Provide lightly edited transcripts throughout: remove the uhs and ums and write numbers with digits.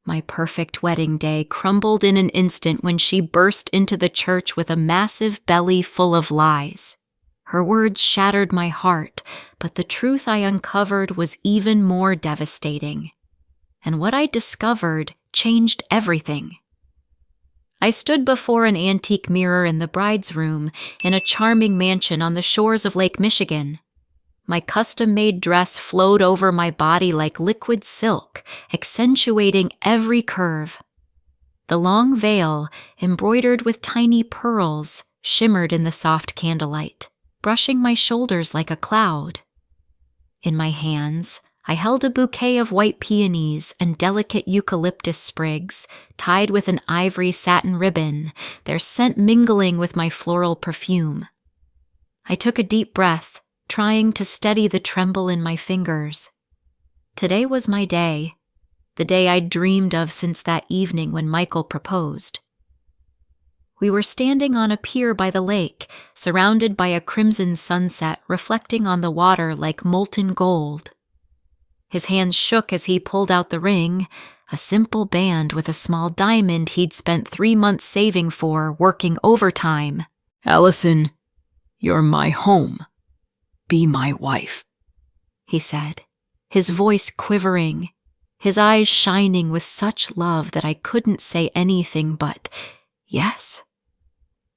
My perfect wedding day crumbled in an instant when she burst into the church with a massive belly full of lies. Her words shattered my heart, but the truth I uncovered was even more devastating. And what I discovered changed everything. I stood before an antique mirror in the bride's room in a charming mansion on the shores of Lake Michigan. My custom-made dress flowed over my body like liquid silk, accentuating every curve. The long veil, embroidered with tiny pearls, shimmered in the soft candlelight, brushing my shoulders like a cloud. In my hands, I held a bouquet of white peonies and delicate eucalyptus sprigs, tied with an ivory satin ribbon, their scent mingling with my floral perfume. I took a deep breath, trying to steady the tremble in my fingers. Today was my day, the day I'd dreamed of since that evening when Michael proposed. We were standing on a pier by the lake, surrounded by a crimson sunset reflecting on the water like molten gold. His hands shook as he pulled out the ring, a simple band with a small diamond he'd spent 3 months saving for, working overtime. "Allison, you're my home. Be my wife," he said, his voice quivering, his eyes shining with such love that I couldn't say anything but, yes.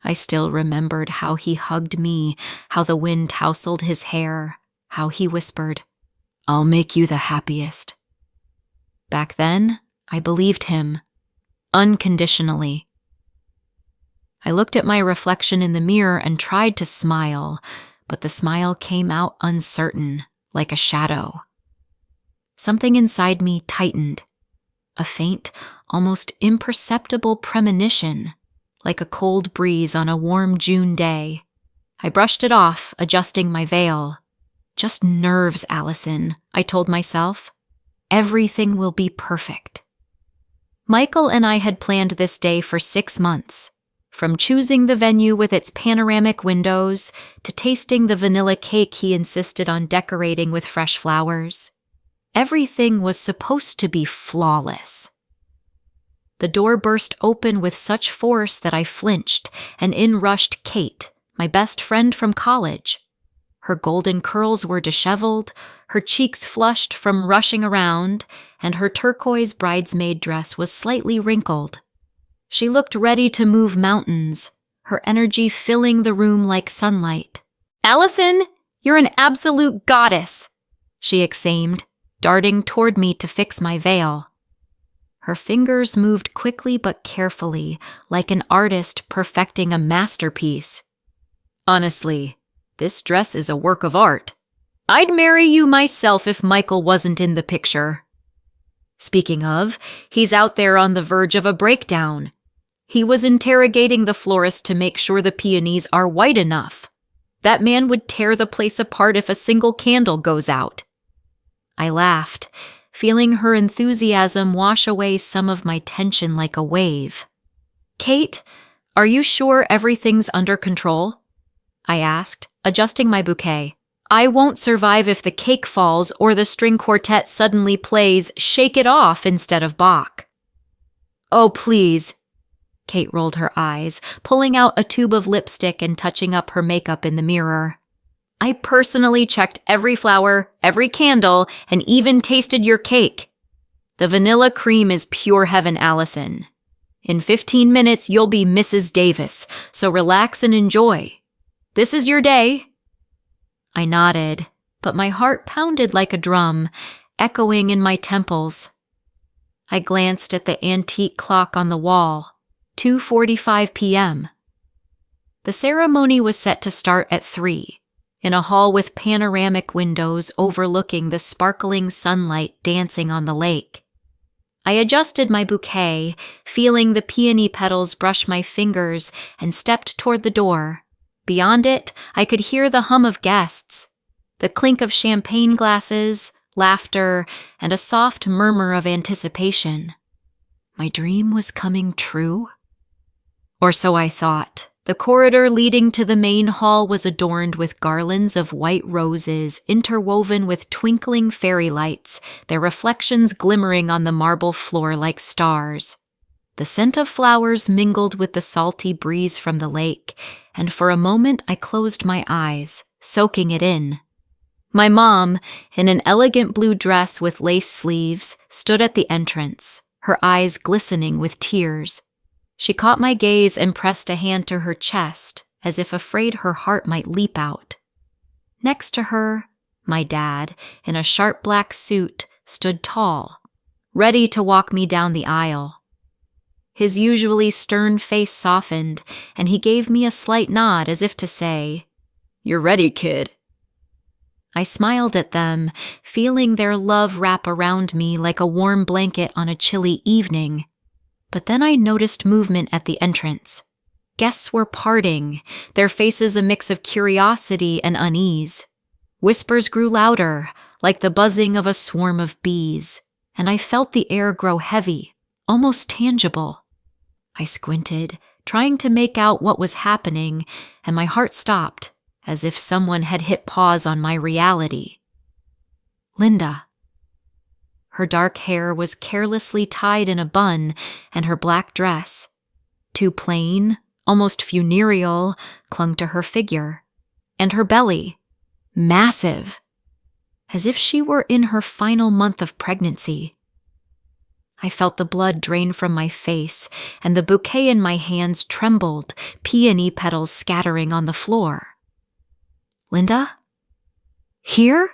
I still remembered how he hugged me, how the wind tousled his hair, how he whispered, "I'll make you the happiest." Back then, I believed him, unconditionally. I looked at my reflection in the mirror and tried to smile, but the smile came out uncertain, like a shadow. Something inside me tightened, a faint, almost imperceptible premonition, like a cold breeze on a warm June day. I brushed it off, adjusting my veil. Just nerves, Allison, I told myself. Everything will be perfect. Michael and I had planned this day for 6 months. From choosing the venue with its panoramic windows to tasting the vanilla cake he insisted on decorating with fresh flowers. Everything was supposed to be flawless. The door burst open with such force that I flinched, and in rushed Kate, my best friend from college. Her golden curls were disheveled, her cheeks flushed from rushing around, and her turquoise bridesmaid dress was slightly wrinkled. She looked ready to move mountains, her energy filling the room like sunlight. "Allison, you're an absolute goddess," she exclaimed, darting toward me to fix my veil. Her fingers moved quickly but carefully, like an artist perfecting a masterpiece. "Honestly, this dress is a work of art. I'd marry you myself if Michael wasn't in the picture. Speaking of, he's out there on the verge of a breakdown. He was interrogating the florist to make sure the peonies are white enough. That man would tear the place apart if a single candle goes out." I laughed, feeling her enthusiasm wash away some of my tension like a wave. "Kate, are you sure everything's under control?" I asked, adjusting my bouquet. "I won't survive if the cake falls or the string quartet suddenly plays Shake It Off instead of Bach." "Oh, please." Kate rolled her eyes, pulling out a tube of lipstick and touching up her makeup in the mirror. "I personally checked every flower, every candle, and even tasted your cake. The vanilla cream is pure heaven, Allison. In 15 minutes, you'll be Mrs. Davis, so relax and enjoy. This is your day." I nodded, but my heart pounded like a drum, echoing in my temples. I glanced at the antique clock on the wall, 2:45 p.m. The ceremony was set to start at 3, in a hall with panoramic windows overlooking the sparkling sunlight dancing on the lake. I adjusted my bouquet, feeling the peony petals brush my fingers, and stepped toward the door. Beyond it, I could hear the hum of guests, the clink of champagne glasses, laughter, and a soft murmur of anticipation. My dream was coming true? Or so I thought. The corridor leading to the main hall was adorned with garlands of white roses interwoven with twinkling fairy lights, their reflections glimmering on the marble floor like stars. The scent of flowers mingled with the salty breeze from the lake, and for a moment I closed my eyes, soaking it in. My mom, in an elegant blue dress with lace sleeves, stood at the entrance, her eyes glistening with tears. She caught my gaze and pressed a hand to her chest, as if afraid her heart might leap out. Next to her, my dad, in a sharp black suit, stood tall, ready to walk me down the aisle. His usually stern face softened, and he gave me a slight nod as if to say, "You're ready, kid." I smiled at them, feeling their love wrap around me like a warm blanket on a chilly evening. But then I noticed movement at the entrance. Guests were parting, their faces a mix of curiosity and unease. Whispers grew louder, like the buzzing of a swarm of bees, and I felt the air grow heavy, almost tangible. I squinted, trying to make out what was happening, and my heart stopped, as if someone had hit pause on my reality. Linda. Her dark hair was carelessly tied in a bun, and her black dress, too plain, almost funereal, clung to her figure. And her belly, massive, as if she were in her final month of pregnancy. I felt the blood drain from my face, and the bouquet in my hands trembled, peony petals scattering on the floor. Linda? Here?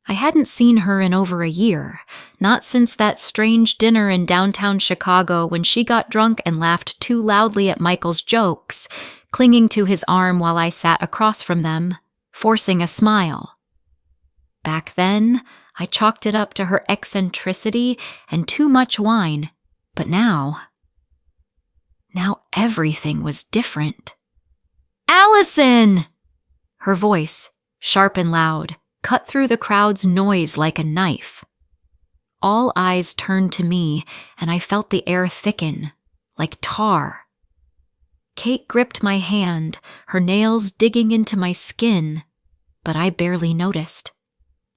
I hadn't seen her in over a year, not since that strange dinner in downtown Chicago when she got drunk and laughed too loudly at Michael's jokes, clinging to his arm while I sat across from them, forcing a smile. Back then, I chalked it up to her eccentricity and too much wine, but now everything was different. "Allison!" Her voice, sharp and loud, cut through the crowd's noise like a knife. All eyes turned to me, and I felt the air thicken, like tar. Kate gripped my hand, her nails digging into my skin, but I barely noticed.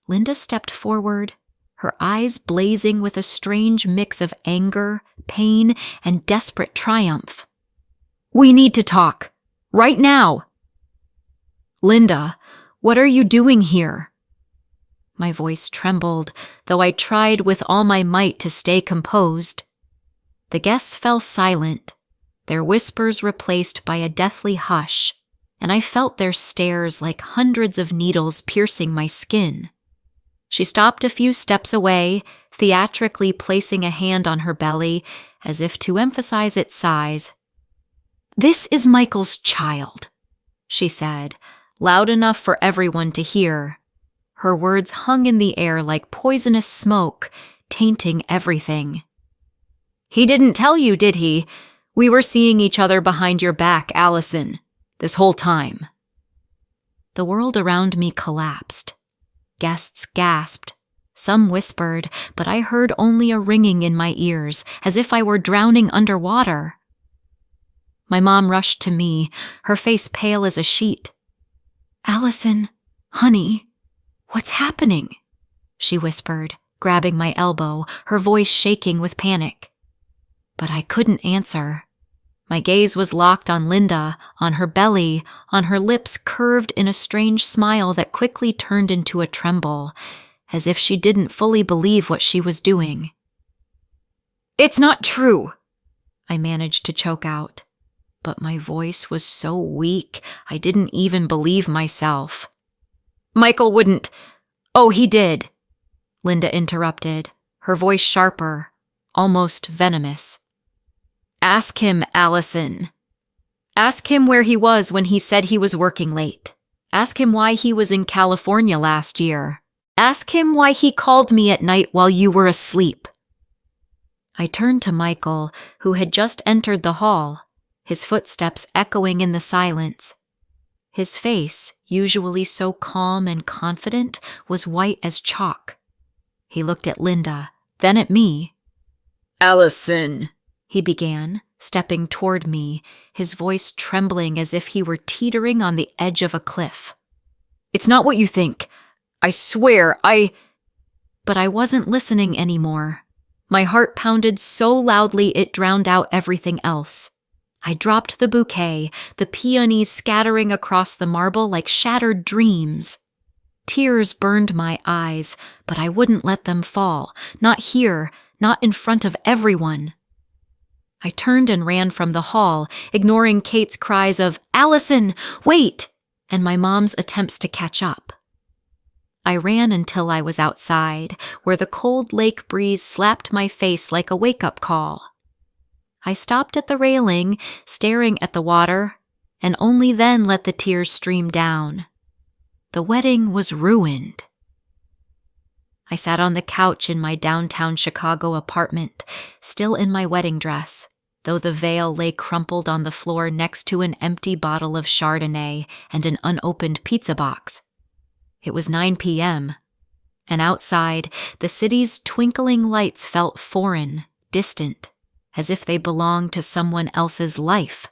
Linda stepped forward, her eyes blazing with a strange mix of anger, pain, and desperate triumph. "We need to talk. Right now." "Linda, what are you doing here?" My voice trembled, though I tried with all my might to stay composed. The guests fell silent, their whispers replaced by a deathly hush, and I felt their stares like hundreds of needles piercing my skin. She stopped a few steps away, theatrically placing a hand on her belly, as if to emphasize its size. "This is Michael's child," she said, loud enough for everyone to hear. Her words hung in the air like poisonous smoke, tainting everything. "He didn't tell you, did he? We were seeing each other behind your back, Allison, this whole time." The world around me collapsed. Guests gasped. Some whispered, but I heard only a ringing in my ears, as if I were drowning underwater. My mom rushed to me, her face pale as a sheet. "Allison, honey, what's happening?" she whispered, grabbing my elbow, her voice shaking with panic. But I couldn't answer. My gaze was locked on Linda, on her belly, on her lips curved in a strange smile that quickly turned into a tremble, as if she didn't fully believe what she was doing. "It's not true," I managed to choke out. But my voice was so weak, I didn't even believe myself. "Michael wouldn't—" "Oh, he did," Linda interrupted, her voice sharper, almost venomous. "Ask him, Allison. Ask him where he was when he said he was working late. Ask him why he was in California last year. Ask him why he called me at night while you were asleep." I turned to Michael, who had just entered the hall, his footsteps echoing in the silence. His face, usually so calm and confident, was white as chalk. He looked at Linda, then at me. "Allison," he began, stepping toward me, his voice trembling as if he were teetering on the edge of a cliff. "It's not what you think. I swear, But I wasn't listening anymore. My heart pounded so loudly it drowned out everything else. I dropped the bouquet, the peonies scattering across the marble like shattered dreams. Tears burned my eyes, but I wouldn't let them fall. Not here, not in front of everyone. I turned and ran from the hall, ignoring Kate's cries of, "Allison, wait!" and my mom's attempts to catch up. I ran until I was outside, where the cold lake breeze slapped my face like a wake-up call. I stopped at the railing, staring at the water, and only then let the tears stream down. The wedding was ruined. I sat on the couch in my downtown Chicago apartment, still in my wedding dress, though the veil lay crumpled on the floor next to an empty bottle of Chardonnay and an unopened pizza box. It was 9 p.m., and outside, the city's twinkling lights felt foreign, distant, as if they belonged to someone else's life.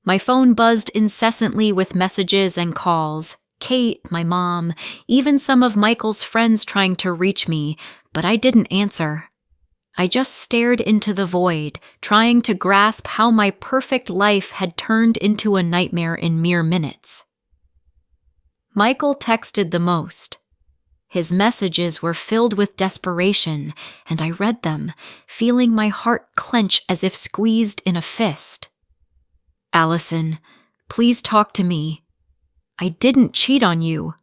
My phone buzzed incessantly with messages and calls. Kate, my mom, even some of Michael's friends trying to reach me, but I didn't answer. I just stared into the void, trying to grasp how my perfect life had turned into a nightmare in mere minutes. Michael texted the most. His messages were filled with desperation, and I read them, feeling my heart clench as if squeezed in a fist. "Allison, please talk to me. I didn't cheat on you.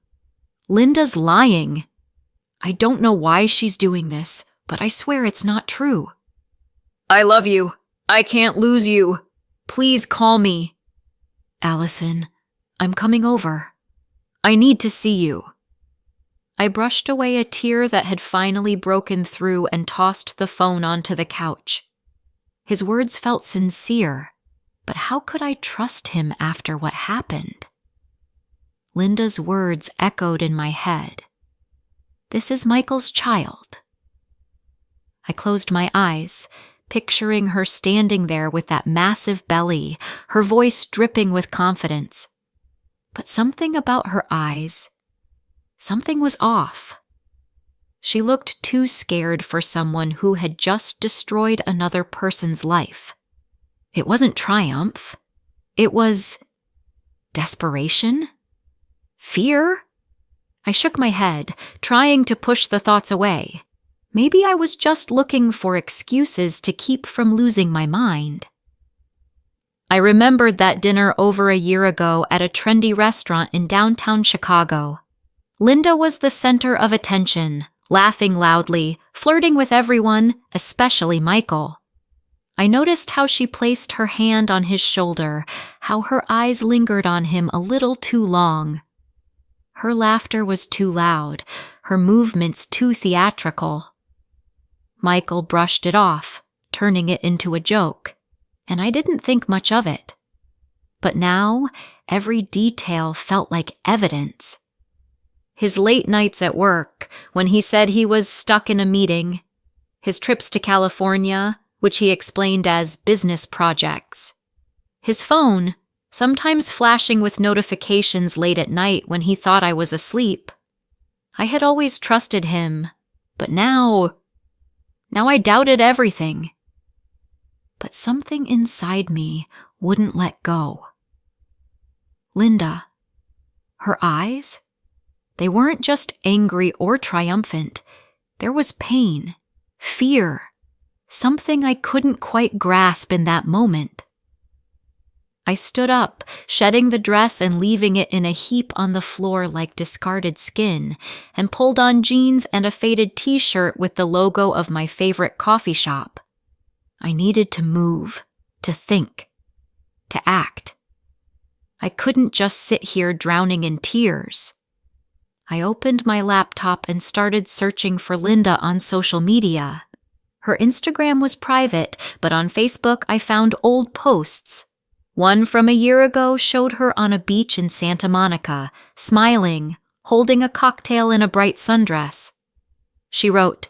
Linda's lying. I don't know why she's doing this, but I swear it's not true. I love you. I can't lose you. Please call me. Allison, I'm coming over. I need to see you." I brushed away a tear that had finally broken through and tossed the phone onto the couch. His words felt sincere, but how could I trust him after what happened? Linda's words echoed in my head. This is Michael's child. I closed my eyes, picturing her standing there with that massive belly, her voice dripping with confidence. But something about her eyes, something was off. She looked too scared for someone who had just destroyed another person's life. It wasn't triumph. It was desperation? Fear? I shook my head, trying to push the thoughts away. Maybe I was just looking for excuses to keep from losing my mind. I remembered that dinner over a year ago at a trendy restaurant in downtown Chicago. Linda was the center of attention, laughing loudly, flirting with everyone, especially Michael. I noticed how she placed her hand on his shoulder, how her eyes lingered on him a little too long. Her laughter was too loud, her movements too theatrical. Michael brushed it off, turning it into a joke, and I didn't think much of it. But now, every detail felt like evidence. His late nights at work, when he said he was stuck in a meeting, his trips to California, which he explained as business projects, his phone, sometimes flashing with notifications late at night when he thought I was asleep. I had always trusted him, but now I doubted everything. But something inside me wouldn't let go. Linda, her eyes, they weren't just angry or triumphant. There was pain, fear, something I couldn't quite grasp in that moment. I stood up, shedding the dress and leaving it in a heap on the floor like discarded skin, and pulled on jeans and a faded t-shirt with the logo of my favorite coffee shop. I needed to move, to think, to act. I couldn't just sit here drowning in tears. I opened my laptop and started searching for Linda on social media. Her Instagram was private, but on Facebook I found old posts. One from a year ago showed her on a beach in Santa Monica, smiling, holding a cocktail in a bright sundress. She wrote,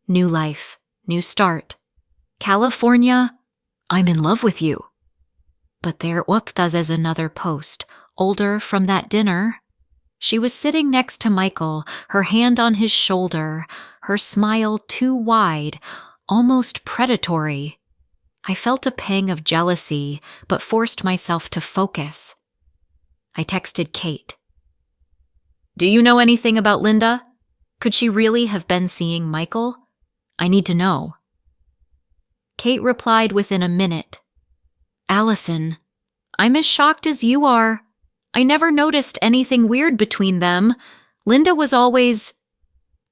"New life, new start. California, I'm in love with you. But there was another post, older from that dinner. She was sitting next to Michael, her hand on his shoulder, her smile too wide, almost predatory. I felt a pang of jealousy, but forced myself to focus. I texted Kate. Do you know anything about Linda? Could she really have been seeing Michael? I need to know. Kate replied within a minute. Allison, I'm as shocked as you are. I never noticed anything weird between them. Linda was always,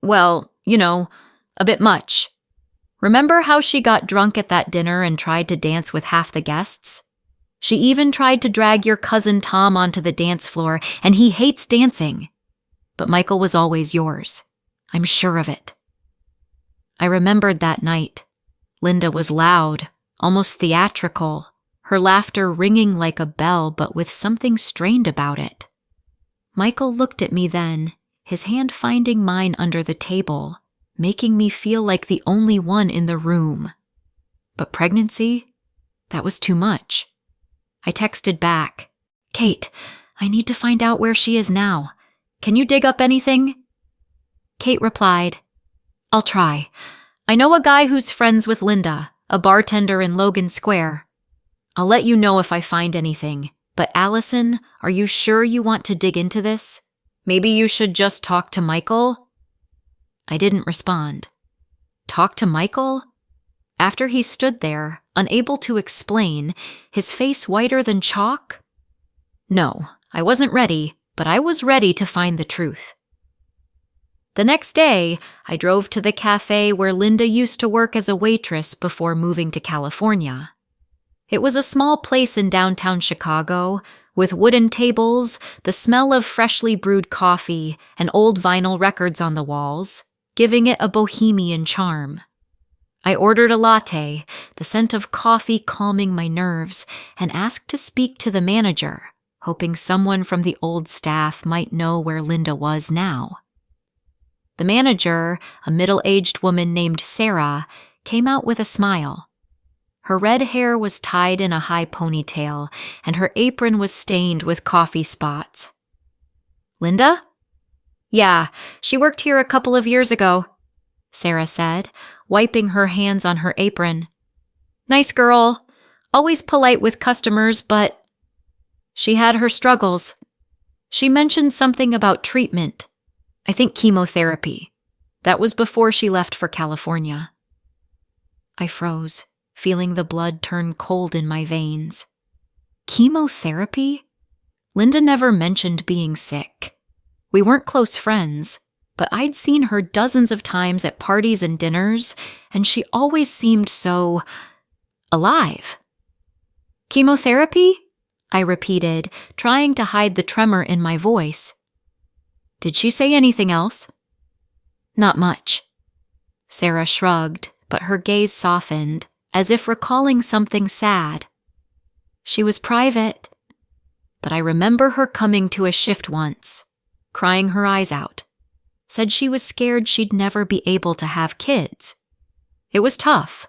well, a bit much. Remember how she got drunk at that dinner and tried to dance with half the guests? She even tried to drag your cousin Tom onto the dance floor, and he hates dancing. But Michael was always yours. I'm sure of it. I remembered that night. Linda was loud, almost theatrical, her laughter ringing like a bell but with something strained about it. Michael looked at me then, his hand finding mine under the table, making me feel like the only one in the room. But pregnancy? That was too much. I texted back, Kate, I need to find out where she is now. Can you dig up anything? Kate replied, I'll try. I know a guy who's friends with Linda, a bartender in Logan Square. I'll let you know if I find anything. But Allison, are you sure you want to dig into this? Maybe you should just talk to Michael? I didn't respond. Talk to Michael? After he stood there, unable to explain, his face whiter than chalk? No, I wasn't ready, but I was ready to find the truth. The next day, I drove to the cafe where Linda used to work as a waitress before moving to California. It was a small place in downtown Chicago, with wooden tables, the smell of freshly brewed coffee, and old vinyl records on the walls, giving it a bohemian charm. I ordered a latte, the scent of coffee calming my nerves, and asked to speak to the manager, hoping someone from the old staff might know where Linda was now. The manager, a middle-aged woman named Sarah, came out with a smile. Her red hair was tied in a high ponytail, and her apron was stained with coffee spots. Linda? Yeah, she worked here a couple of years ago, Sarah said, wiping her hands on her apron. Nice girl, always polite with customers, but she had her struggles. She mentioned something about treatment. I think chemotherapy. That was before she left for California. I froze, feeling the blood turn cold in my veins. Chemotherapy? Linda never mentioned being sick. We weren't close friends, but I'd seen her dozens of times at parties and dinners, and she always seemed so alive. Chemotherapy? I repeated, trying to hide the tremor in my voice. Did she say anything else? Not much. Sarah shrugged, but her gaze softened, as if recalling something sad. She was private, but I remember her coming to a shift once, crying her eyes out. Said she was scared she'd never be able to have kids. It was tough.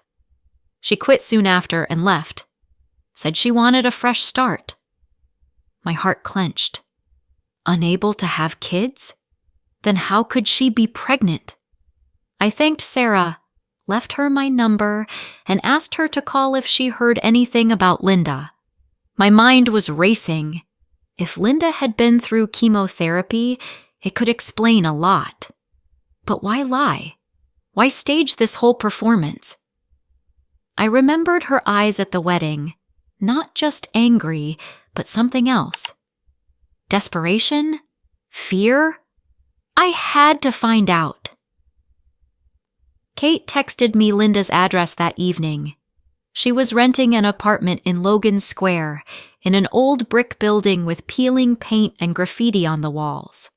She quit soon after and left. Said she wanted a fresh start. My heart clenched. Unable to have kids? Then how could she be pregnant? I thanked Sarah, left her my number, and asked her to call if she heard anything about Linda. My mind was racing. If Linda had been through chemotherapy, it could explain a lot. But why lie? Why stage this whole performance? I remembered her eyes at the wedding, not just angry, but something else. Desperation? Fear? I had to find out. Kate texted me Linda's address that evening. She was renting an apartment in Logan Square, in an old brick building with peeling paint and graffiti on the walls.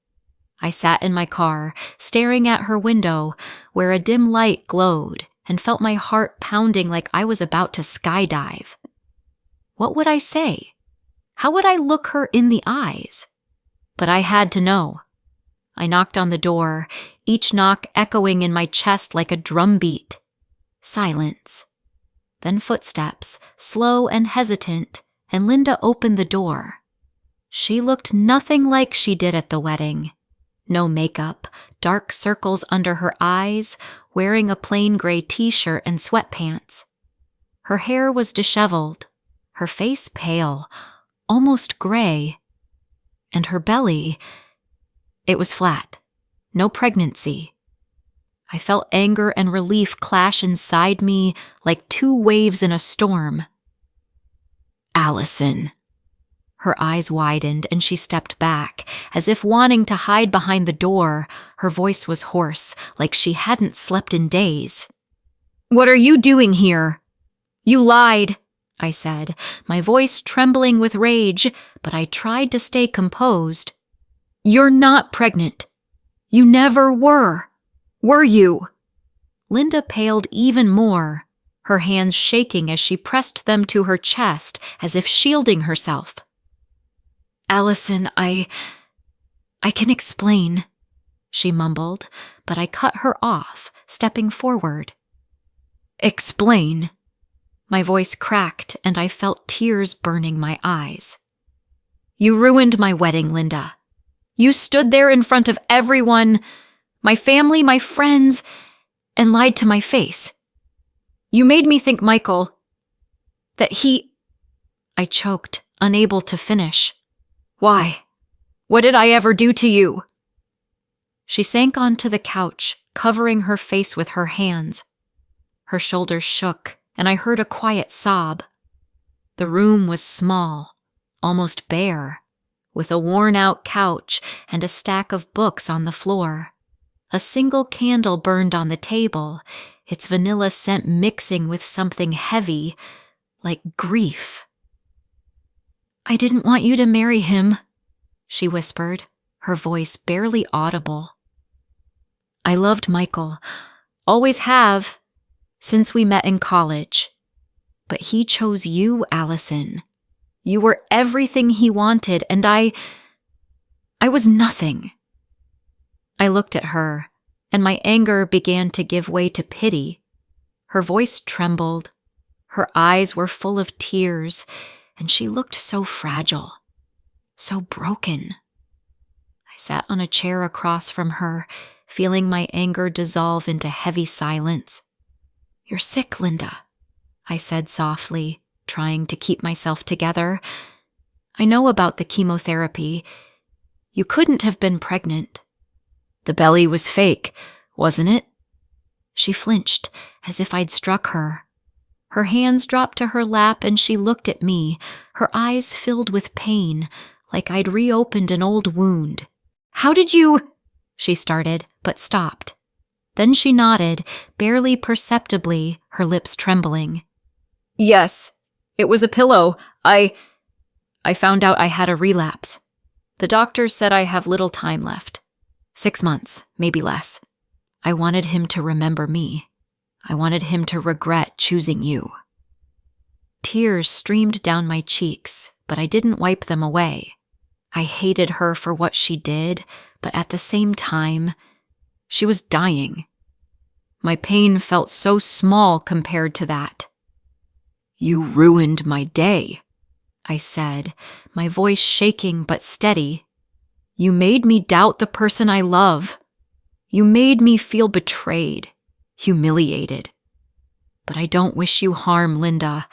I sat in my car, staring at her window, where a dim light glowed, and felt my heart pounding like I was about to skydive. What would I say? How would I look her in the eyes? But I had to know. I knocked on the door, each knock echoing in my chest like a drumbeat. Silence. Then footsteps, slow and hesitant, and Linda opened the door. She looked nothing like she did at the wedding. No makeup, dark circles under her eyes, wearing a plain gray t-shirt and sweatpants. Her hair was disheveled, her face pale, almost gray, and her belly, it was flat, no pregnancy. I felt anger and relief clash inside me like two waves in a storm. Allison. Her eyes widened and she stepped back, as if wanting to hide behind the door. Her voice was hoarse, like she hadn't slept in days. "What are you doing here?" "You lied," I said, my voice trembling with rage, but I tried to stay composed. "You're not pregnant. You never were. Were you?" Linda paled even more, her hands shaking as she pressed them to her chest as if shielding herself. "Allison, I can explain," she mumbled, but I cut her off, stepping forward. "Explain." My voice cracked and I felt tears burning my eyes. "You ruined my wedding, Linda. You stood there in front of everyone, my family, my friends, and lied to my face. You made me think Michael, that he—" I choked, unable to finish. "Why? What did I ever do to you?" She sank onto the couch, covering her face with her hands. Her shoulders shook, and I heard a quiet sob. The room was small, almost bare, with a worn-out couch and a stack of books on the floor. A single candle burned on the table, its vanilla scent mixing with something heavy, like grief. "I didn't want you to marry him," she whispered, her voice barely audible. "I loved Michael, always have, since we met in college. But he chose you, Allison. You were everything he wanted, and I was nothing." I looked at her, and my anger began to give way to pity. Her voice trembled, her eyes were full of tears, and she looked so fragile, so broken. I sat on a chair across from her, feeling my anger dissolve into heavy silence. "You're sick, Linda," I said softly, trying to keep myself together. "I know about the chemotherapy. You couldn't have been pregnant." The belly was fake, wasn't it? She flinched, as if I'd struck her. Her hands dropped to her lap and she looked at me, her eyes filled with pain, like I'd reopened an old wound. "How did you—" she started, but stopped. Then she nodded, barely perceptibly, her lips trembling. "Yes, it was a pillow. I found out I had a relapse. The doctors said I have little time left. 6 months, maybe less. I wanted him to remember me. I wanted him to regret choosing you." Tears streamed down my cheeks, but I didn't wipe them away. I hated her for what she did, but at the same time, she was dying. My pain felt so small compared to that. "You ruined my day," I said, my voice shaking but steady. "You made me doubt the person I love. You made me feel betrayed, humiliated. But I don't wish you harm, Linda.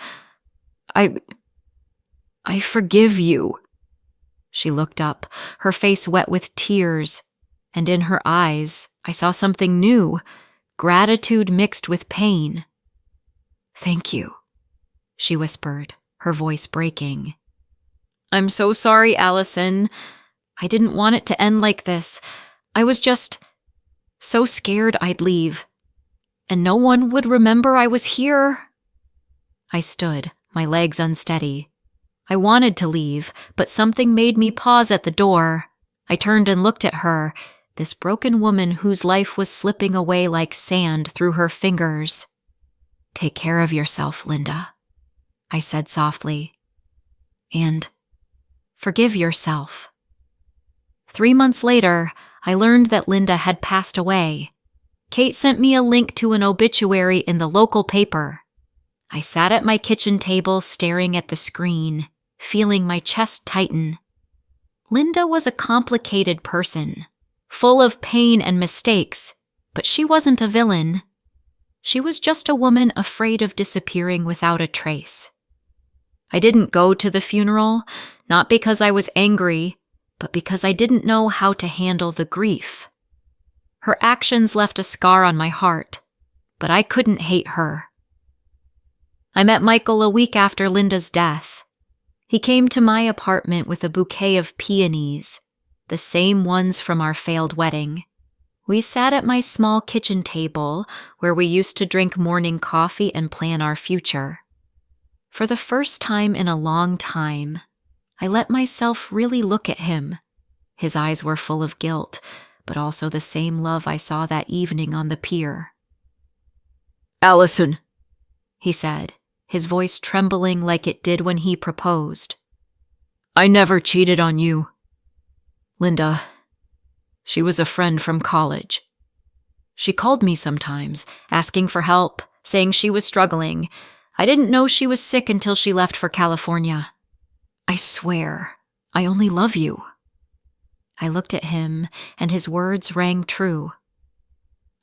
I forgive you." She looked up, her face wet with tears, and in her eyes I saw something new, gratitude mixed with pain. "Thank you," she whispered, her voice breaking. "I'm so sorry, Allison. I didn't want it to end like this. I was just so scared I'd leave, and no one would remember I was here." I stood, my legs unsteady. I wanted to leave, but something made me pause at the door. I turned and looked at her, this broken woman whose life was slipping away like sand through her fingers. "Take care of yourself, Linda," I said softly. "And forgive yourself." 3 months later, I learned that Linda had passed away. Kate sent me a link to an obituary in the local paper. I sat at my kitchen table staring at the screen, feeling my chest tighten. Linda was a complicated person, full of pain and mistakes, but she wasn't a villain. She was just a woman afraid of disappearing without a trace. I didn't go to the funeral, not because I was angry, but because I didn't know how to handle the grief. Her actions left a scar on my heart, but I couldn't hate her. I met Michael a week after Linda's death. He came to my apartment with a bouquet of peonies, the same ones from our failed wedding. We sat at my small kitchen table where we used to drink morning coffee and plan our future. For the first time in a long time, I let myself really look at him. His eyes were full of guilt, but also the same love I saw that evening on the pier. Allison, he said, his voice trembling like it did when he proposed. I never cheated on you. Linda, she was a friend from college. She called me sometimes, asking for help, saying she was struggling. I didn't know she was sick until she left for California. I swear, I only love you. I looked at him, and his words rang true.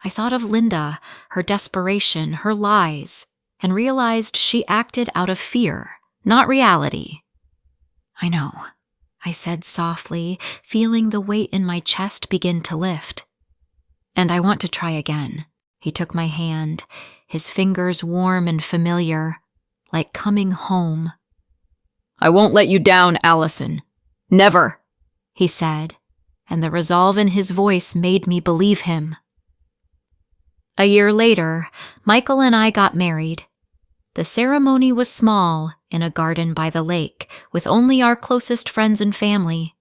I thought of Linda, her desperation, her lies, and realized she acted out of fear, not reality. I know, I said softly, feeling the weight in my chest begin to lift. And I want to try again. He took my hand, his fingers warm and familiar, like coming home. I won't let you down, Allison. Never, he said, and the resolve in his voice made me believe him. A year later, Michael and I got married. The ceremony was small, in a garden by the lake, with only our closest friends and family.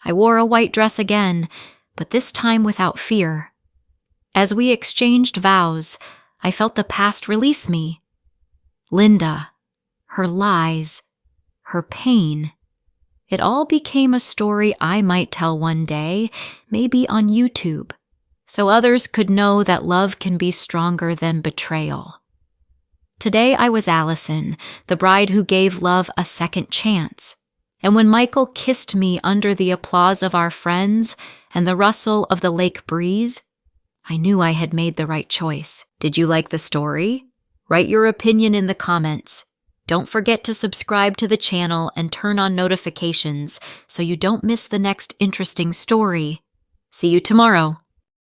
I wore a white dress again, but this time without fear. As we exchanged vows, I felt the past release me. Linda, her lies, her pain. It all became a story I might tell one day, maybe on YouTube, so others could know that love can be stronger than betrayal. Today I was Allison, the bride who gave love a second chance. And when Michael kissed me under the applause of our friends and the rustle of the lake breeze, I knew I had made the right choice. Did you like the story? Write your opinion in the comments. Don't forget to subscribe to the channel and turn on notifications so you don't miss the next interesting story. See you tomorrow.